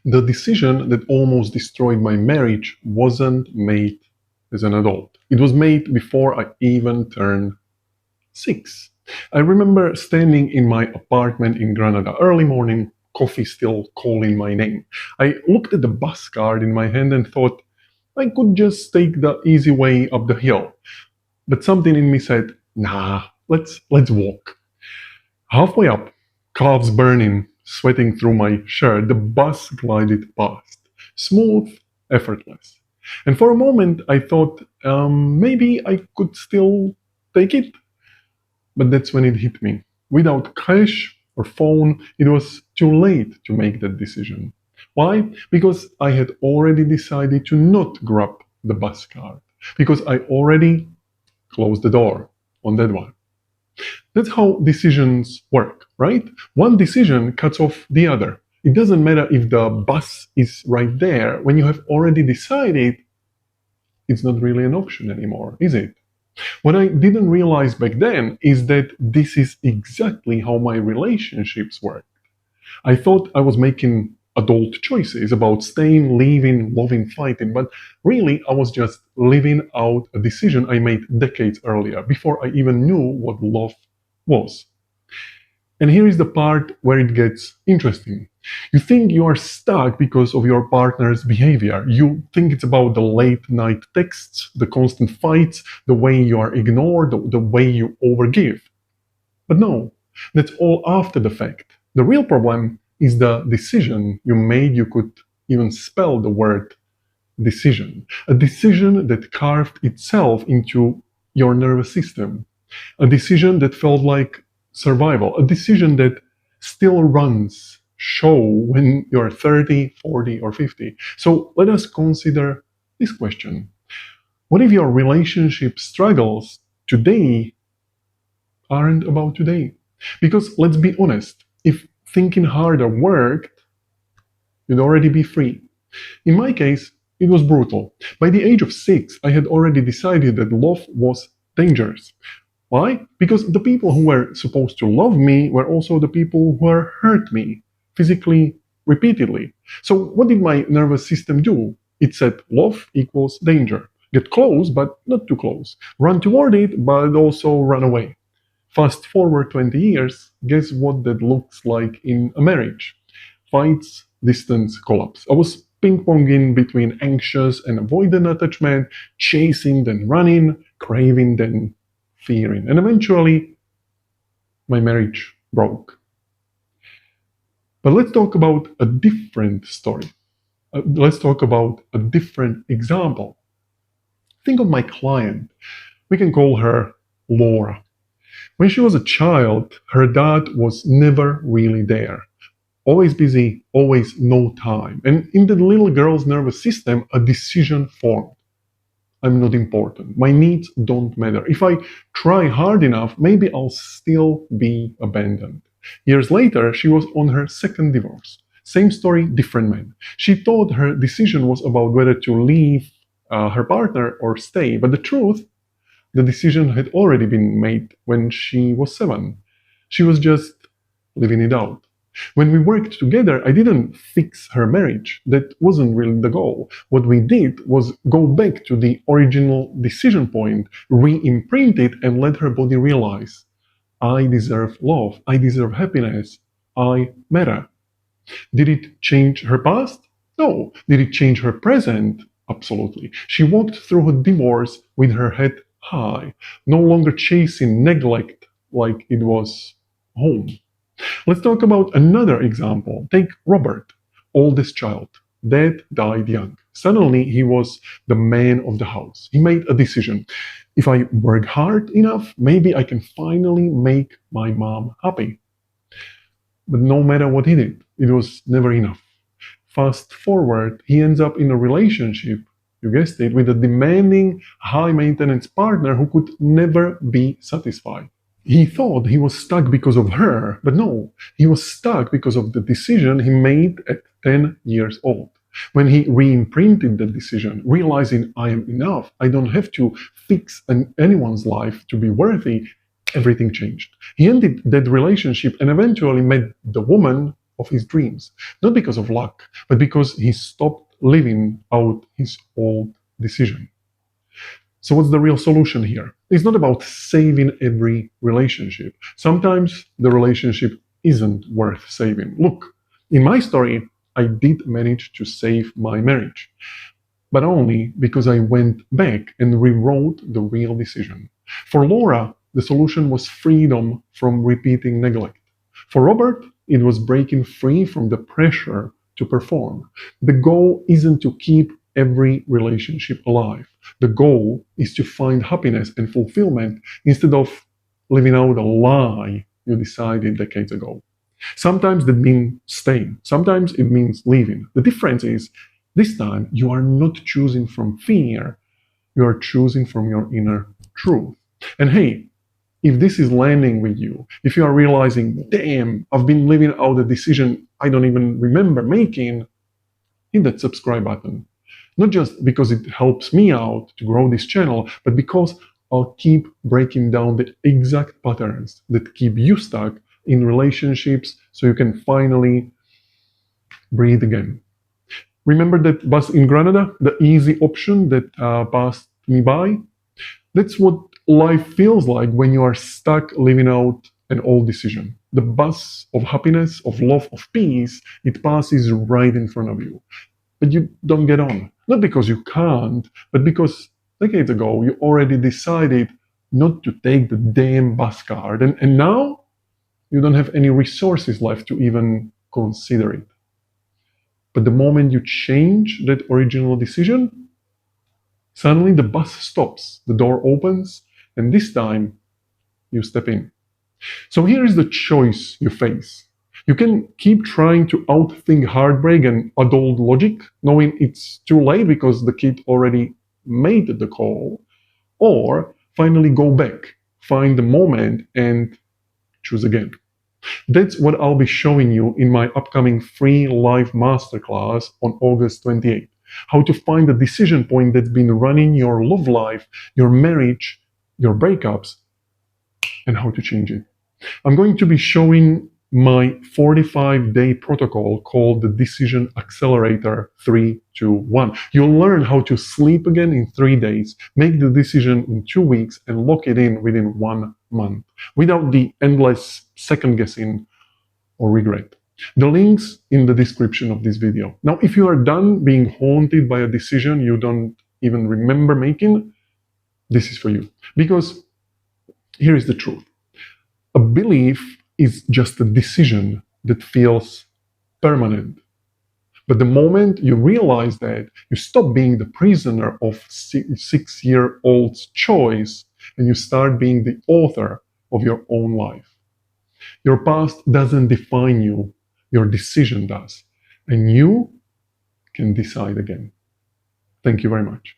The decision that almost destroyed my marriage wasn't made as an adult. It was made before I even turned 6. I remember standing in my apartment in Granada, early morning, coffee still calling my name. I looked at the bus card in my hand and thought I could just take the easy way up the hill. But something in me said, nah, let's walk. Halfway up, calves burning, sweating through my shirt, the bus glided past. Smooth, effortless. And for a moment, I thought maybe I could still take it. But that's when it hit me. Without cash or phone, it was too late to make that decision. Why? Because I had already decided to not grab the bus card. Because I already closed the door on that one. That's how decisions work, right? One decision cuts off the other. It doesn't matter if the bus is right there. When you have already decided, it's not really an option anymore, is it? What I didn't realize back then is that this is exactly how my relationships work. I thought I was making adult choices about staying, leaving, loving, fighting, but really I was just living out a decision I made decades earlier, before I even knew what love was. And here is the part where it gets interesting. You think you are stuck because of your partner's behavior. You think it's about the late night texts, the constant fights, the way you are ignored, the way you overgive. But no, that's all after the fact. The real problem is the decision you made. You could even spell the word decision. A decision that carved itself into your nervous system. A decision that felt like survival. A decision that still runs show when you're 30, 40, or 50. So let us consider this question. What if your relationship struggles today aren't about today? Because let's be honest, if thinking harder worked, you'd already be free. In my case, it was brutal. By the age of 6, I had already decided that love was dangerous. Why? Because the people who were supposed to love me were also the people who hurt me, physically, repeatedly. So what did my nervous system do? It said love equals danger. Get close, but not too close. Run toward it, but also run away. Fast forward 20 years, guess what that looks like in a marriage? Fights, distance, collapse. I was ping-ponging between anxious and avoidant attachment, chasing, then running, craving, then fearing. And eventually, my marriage broke. But let's talk about a different story. Let's talk about a different example. Think of my client. We can call her Laura. When she was a child, her dad was never really there. Always busy, always no time. And in the little girl's nervous system, a decision formed. I'm not important. My needs don't matter. If I try hard enough, maybe I'll still be abandoned. Years later, she was on her second divorce. Same story, different man. She thought her decision was about whether to leave her partner or stay. But the truth, the decision had already been made when she was 7. She was just living it out. When we worked together, I didn't fix her marriage. That wasn't really the goal. What we did was go back to the original decision point, re-imprint it, and let her body realize, I deserve love, I deserve happiness, I matter. Did it change her past? No. Did it change her present? Absolutely. She walked through her divorce with her head high, no longer chasing neglect like it was home. Let's talk about another example. Take Robert, oldest child. Dad died young. Suddenly, he was the man of the house. He made a decision. If I work hard enough, maybe I can finally make my mom happy. But no matter what he did, it was never enough. Fast forward, he ends up in a relationship, you guessed it, with a demanding, high-maintenance partner who could never be satisfied. He thought he was stuck because of her, but no, he was stuck because of the decision he made at 10 years old. When he re-imprinted the decision, realizing I am enough, I don't have to fix anyone's life to be worthy, everything changed. He ended that relationship and eventually met the woman of his dreams. Not because of luck, but because he stopped living out his old decision. So what's the real solution here? It's not about saving every relationship. Sometimes the relationship isn't worth saving. Look, in my story, I did manage to save my marriage, but only because I went back and rewrote the real decision. For Laura, the solution was freedom from repeating neglect. For Robert, it was breaking free from the pressure to perform. The goal isn't to keep every relationship alive. The goal is to find happiness and fulfillment instead of living out a lie you decided decades ago. Sometimes that means staying. Sometimes it means leaving. The difference is this time you are not choosing from fear. You are choosing from your inner truth. And hey, if this is landing with you, if you are realizing, damn, I've been living out a decision I don't even remember making, hit that subscribe button. Not just because it helps me out to grow this channel, but because I'll keep breaking down the exact patterns that keep you stuck in relationships so you can finally breathe again. Remember that bus in Granada, the easy option that passed me by? That's what life feels like when you are stuck living out an old decision. The bus of happiness, of love, of peace, it passes right in front of you. But you don't get on. Not because you can't, but because decades ago you already decided not to take the damn bus card. And now you don't have any resources left to even consider it. But the moment you change that original decision, suddenly the bus stops, the door opens, and this time you step in. So here is the choice you face. You can keep trying to outthink heartbreak and adult logic, knowing it's too late because the kid already made the call, or finally go back, find the moment, and choose again. That's what I'll be showing you in my upcoming free live masterclass on August 28th. How to find the decision point that's been running your love life, your marriage, your breakups, and how to change it. I'm going to be showing my 45-day protocol called the Decision Accelerator 3-2-1. You'll learn how to sleep again in 3 days, make the decision in 2 weeks, and lock it in within 1 month, without the endless second guessing or regret. The link's in the description of this video. Now, if you are done being haunted by a decision you don't even remember making, this is for you. Because here is the truth. A belief is just a decision that feels permanent. But the moment you realize that, you stop being the prisoner of 6-year-old's choice and you start being the author of your own life. Your past doesn't define you, your decision does. And you can decide again. Thank you very much.